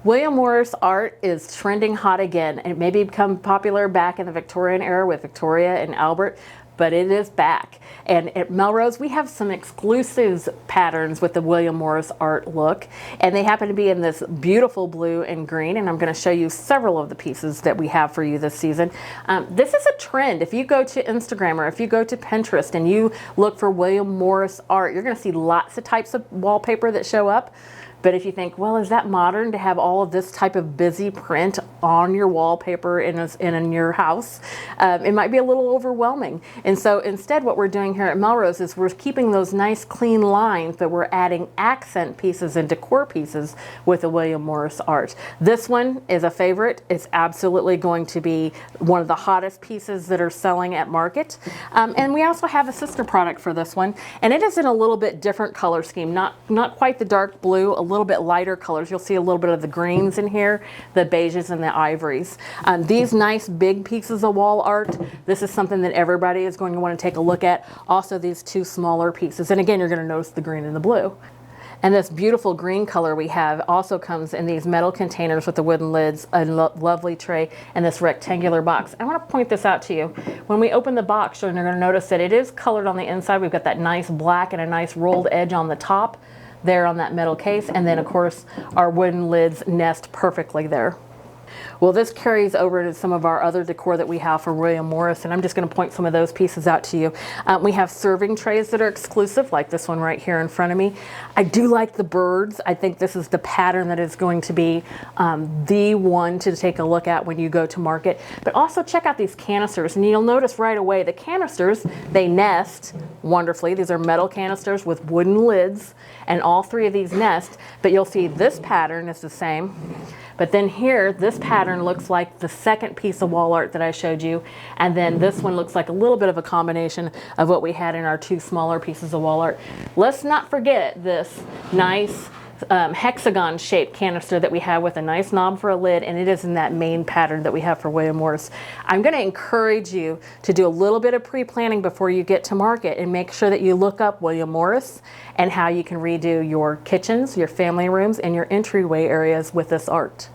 William Morris art is trending hot again. It maybe become popular back in the Victorian era with Victoria and Albert, but it is back. And at Melrose, we have some exclusive patterns with the William Morris art look, and they happen to be in this beautiful blue and green, and I'm going to show you several of the pieces that we have for you this season. This is a trend. If you go to Instagram or if you go to Pinterest and you look for William Morris art, you're going to see lots of types of wallpaper that show up. But if you think, well, is that modern to have all of this type of busy print on your wallpaper in your house? It might be a little overwhelming. And so instead what we're doing here at Melrose is we're keeping those nice clean lines, but we're adding accent pieces and decor pieces with the William Morris art. This one is a favorite. It's absolutely going to be one of the hottest pieces that are selling at market. And we also have a sister product for this one, and it is in a little bit different color scheme, not quite the dark blue, a little bit lighter colors. You'll see a little bit of the greens in here, the beiges and the ivories. These nice big pieces of wall art, this is something that everybody is going to want to take a look at. Also these two smaller pieces, and again, you're going to notice the green and the blue. And this beautiful green color we have also comes in these metal containers with the wooden lids, a lovely tray, and this rectangular box. I want to point this out to you. When we open the box, you're going to notice that it is colored on the inside. We've got that nice black and a nice rolled edge on the top there on that metal case, and then of course our wooden lids nest perfectly there. Well, this carries over to some of our other decor that we have for William Morris, and I'm just going to point some of those pieces out to you. We have serving trays that are exclusive, like this one right here in front of me. I do like the birds. I think this is the pattern that is going to be the one to take a look at when you go to market. But also check out these canisters, and you'll notice right away the canisters, they nest wonderfully. These are metal canisters with wooden lids, and all three of these nest, but you'll see this pattern is the same. But then here, this pattern looks like the second piece of wall art that I showed you. And then this one looks like a little bit of a combination of what we had in our two smaller pieces of wall art. Let's not forget this nice hexagon shaped canister that we have with a nice knob for a lid, and it is in that main pattern that we have for William Morris. I'm going to encourage you to do a little bit of pre-planning before you get to market and make sure that you look up William Morris and how you can redo your kitchens, your family rooms, and your entryway areas with this art.